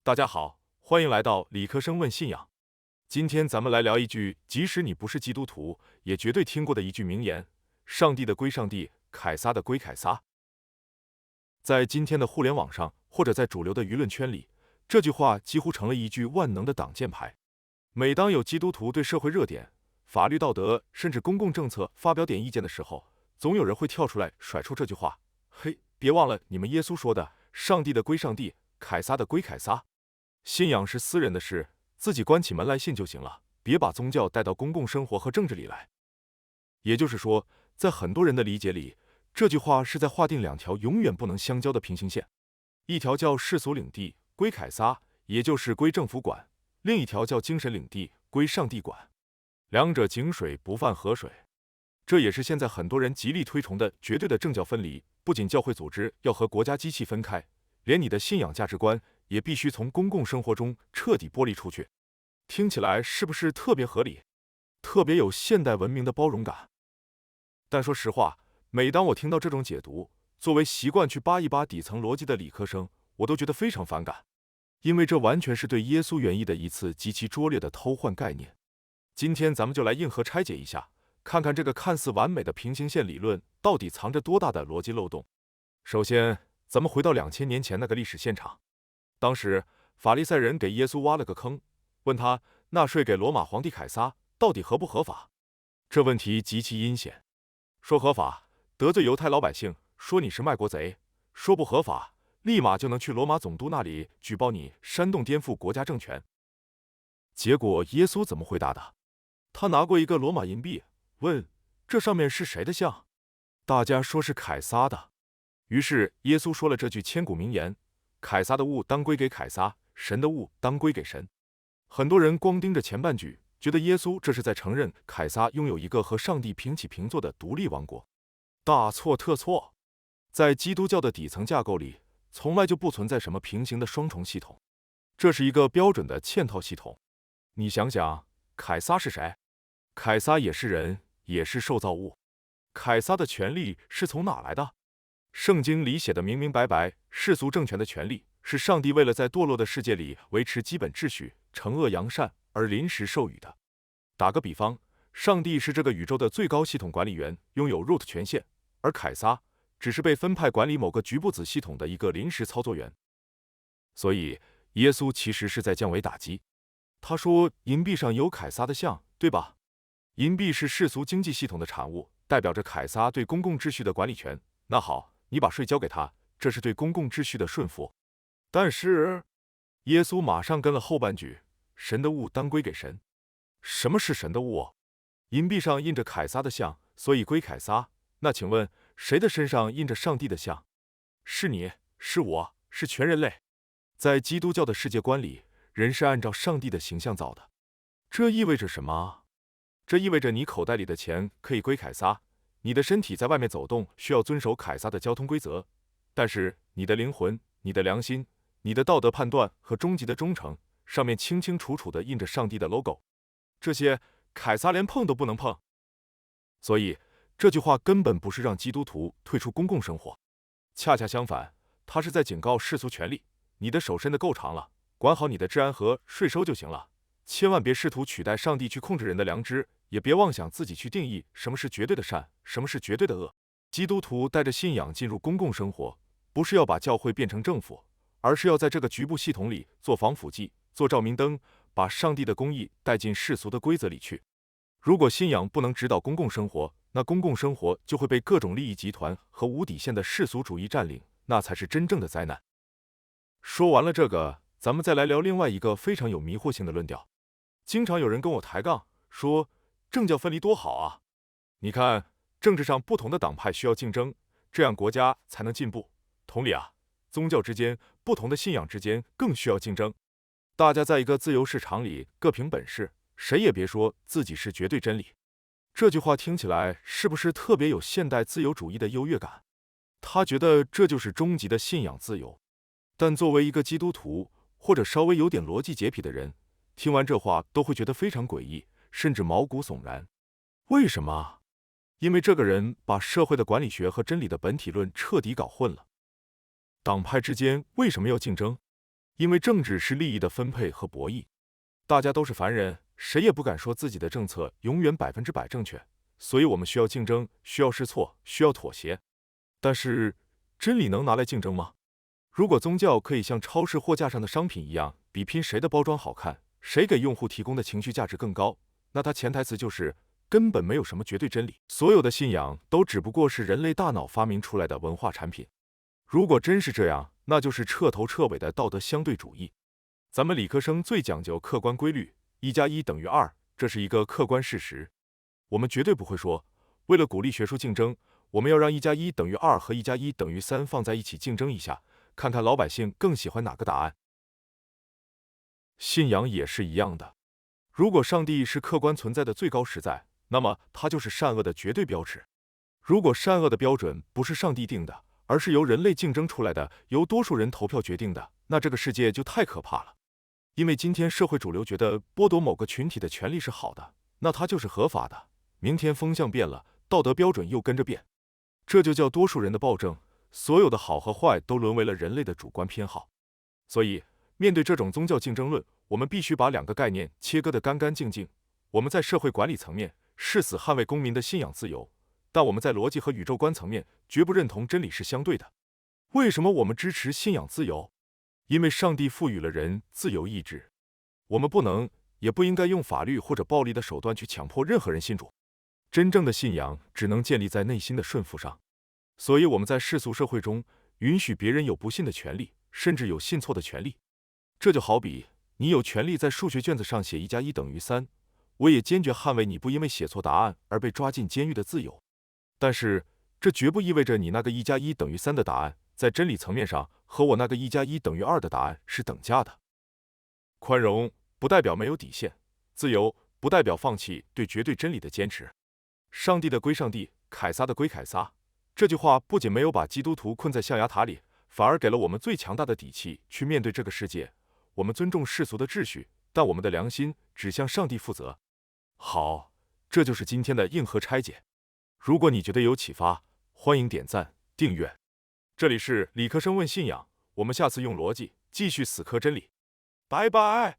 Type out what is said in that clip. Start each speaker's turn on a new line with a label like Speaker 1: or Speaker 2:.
Speaker 1: 大家好，欢迎来到理科生问信仰。今天咱们来聊一句，即使你不是基督徒，也绝对听过的一句名言：上帝的归上帝，凯撒的归凯撒。在今天的互联网上，或者在主流的舆论圈里，这句话几乎成了一句万能的挡箭牌。每当有基督徒对社会热点、法律道德，甚至公共政策发表点意见的时候，总有人会跳出来甩出这句话：嘿，别忘了你们耶稣说的，上帝的归上帝，凯撒的归凯撒。信仰是私人的事，自己关起门来信就行了，别把宗教带到公共生活和政治里来。也就是说，在很多人的理解里，这句话是在划定两条永远不能相交的平行线，一条叫世俗领地，归凯撒，也就是归政府管；另一条叫精神领地，归上帝管。两者井水不犯河水。这也是现在很多人极力推崇的绝对的政教分离，不仅教会组织要和国家机器分开，连你的信仰价值观也必须从公共生活中彻底剥离出去。听起来是不是特别合理，特别有现代文明的包容感？但说实话，每当我听到这种解读，作为习惯去扒一扒底层逻辑的理科生，我都觉得非常反感，因为这完全是对耶稣原意的一次极其拙劣的偷换概念。今天咱们就来硬核拆解一下，看看这个看似完美的平行线理论到底藏着多大的逻辑漏洞。首先，咱们回到2000年前那个历史现场。当时法利赛人给耶稣挖了个坑，问他纳税给罗马皇帝凯撒到底合不合法。这问题极其阴险，说合法得罪犹太老百姓，说你是卖国贼；说不合法，立马就能去罗马总督那里举报你煽动颠覆国家政权。结果耶稣怎么回答的？他拿过一个罗马银币，问这上面是谁的像？大家说是凯撒的。于是耶稣说了这句千古名言：凯撒的物当归给凯撒，神的物当归给神。很多人光盯着前半句，觉得耶稣这是在承认凯撒拥有一个和上帝平起平坐的独立王国。大错特错！在基督教的底层架构里，从来就不存在什么平行的双重系统，这是一个标准的嵌套系统。你想想，凯撒是谁？凯撒也是人，也是受造物。凯撒的权力是从哪来的？圣经里写的明明白白，世俗政权的权力是上帝为了在堕落的世界里维持基本秩序、惩恶扬善而临时授予的。打个比方，上帝是这个宇宙的最高系统管理员，拥有 root 权限，而凯撒只是被分派管理某个局部子系统的一个临时操作员。所以，耶稣其实是在降维打击。他说银币上有凯撒的像，对吧？银币是世俗经济系统的产物，代表着凯撒对公共秩序的管理权。那好，你把税交给他，这是对公共秩序的顺服。但是，耶稣马上跟了后半句：神的物当归给神。什么是神的物？银币上印着凯撒的像，所以归凯撒。那请问，谁的身上印着上帝的像？是你，是我，是全人类。在基督教的世界观里，人是按照上帝的形象造的。这意味着什么？这意味着你口袋里的钱可以归凯撒，你的身体在外面走动需要遵守凯撒的交通规则，但是你的灵魂、你的良心、你的道德判断和终极的忠诚，上面清清楚楚地印着上帝的 logo， 这些凯撒连碰都不能碰。所以这句话根本不是让基督徒退出公共生活，恰恰相反，他是在警告世俗权力，你的手伸得够长了，管好你的治安和税收就行了，千万别试图取代上帝去控制人的良知，也别妄想自己去定义什么是绝对的善，什么是绝对的恶。基督徒带着信仰进入公共生活，不是要把教会变成政府，而是要在这个局部系统里做防腐剂，做照明灯，把上帝的公义带进世俗的规则里去。如果信仰不能指导公共生活，那公共生活就会被各种利益集团和无底线的世俗主义占领，那才是真正的灾难。说完了这个，咱们再来聊另外一个非常有迷惑性的论调。经常有人跟我抬杠，说政教分离多好啊！你看，政治上不同的党派需要竞争，这样国家才能进步。同理啊，宗教之间、不同的信仰之间更需要竞争。大家在一个自由市场里各凭本事，谁也别说自己是绝对真理。这句话听起来是不是特别有现代自由主义的优越感？他觉得这就是终极的信仰自由。但作为一个基督徒，或者稍微有点逻辑洁癖的人，听完这话都会觉得非常诡异，甚至毛骨悚然。为什么？因为这个人把社会的管理学和真理的本体论彻底搞混了。党派之间为什么要竞争？因为政治是利益的分配和博弈，大家都是凡人，谁也不敢说自己的政策永远100%正确，所以我们需要竞争，需要试错，需要妥协。但是，真理能拿来竞争吗？如果宗教可以像超市货架上的商品一样，比拼谁的包装好看，谁给用户提供的情绪价值更高，那它潜台词就是根本没有什么绝对真理，所有的信仰都只不过是人类大脑发明出来的文化产品。如果真是这样，那就是彻头彻尾的道德相对主义。咱们理科生最讲究客观规律，1+1=2，这是一个客观事实。我们绝对不会说，为了鼓励学术竞争，我们要让1+1=2和1+1=3放在一起竞争一下，看看老百姓更喜欢哪个答案。信仰也是一样的，如果上帝是客观存在的最高实在，那么它就是善恶的绝对标尺。如果善恶的标准不是上帝定的，而是由人类竞争出来的，由多数人投票决定的，那这个世界就太可怕了。因为今天社会主流觉得剥夺某个群体的权利是好的，那它就是合法的。明天风向变了，道德标准又跟着变，这就叫多数人的暴政。所有的好和坏都沦为了人类的主观偏好。所以，面对这种宗教竞争论，我们必须把两个概念切割得干干净净。我们在社会管理层面誓死捍卫公民的信仰自由，但我们在逻辑和宇宙观层面绝不认同真理是相对的。为什么我们支持信仰自由？因为上帝赋予了人自由意志，我们不能也不应该用法律或者暴力的手段去强迫任何人信主。真正的信仰只能建立在内心的顺服上。所以我们在世俗社会中允许别人有不信的权利，甚至有信错的权利。这就好比你有权利在数学卷子上写1+1=3，我也坚决捍卫你不因为写错答案而被抓进监狱的自由。但是这绝不意味着你那个1+1=3的答案在真理层面上和我那个1+1=2的答案是等价的。宽容不代表没有底线，自由不代表放弃对绝对真理的坚持。上帝的归上帝，凯撒的归凯撒。这句话不仅没有把基督徒困在象牙塔里，反而给了我们最强大的底气去面对这个世界。我们尊重世俗的秩序，但我们的良心只向上帝负责。好，这就是今天的硬核拆解。如果你觉得有启发，欢迎点赞、订阅。这里是理科生问信仰，我们下次用逻辑继续死磕真理。拜拜。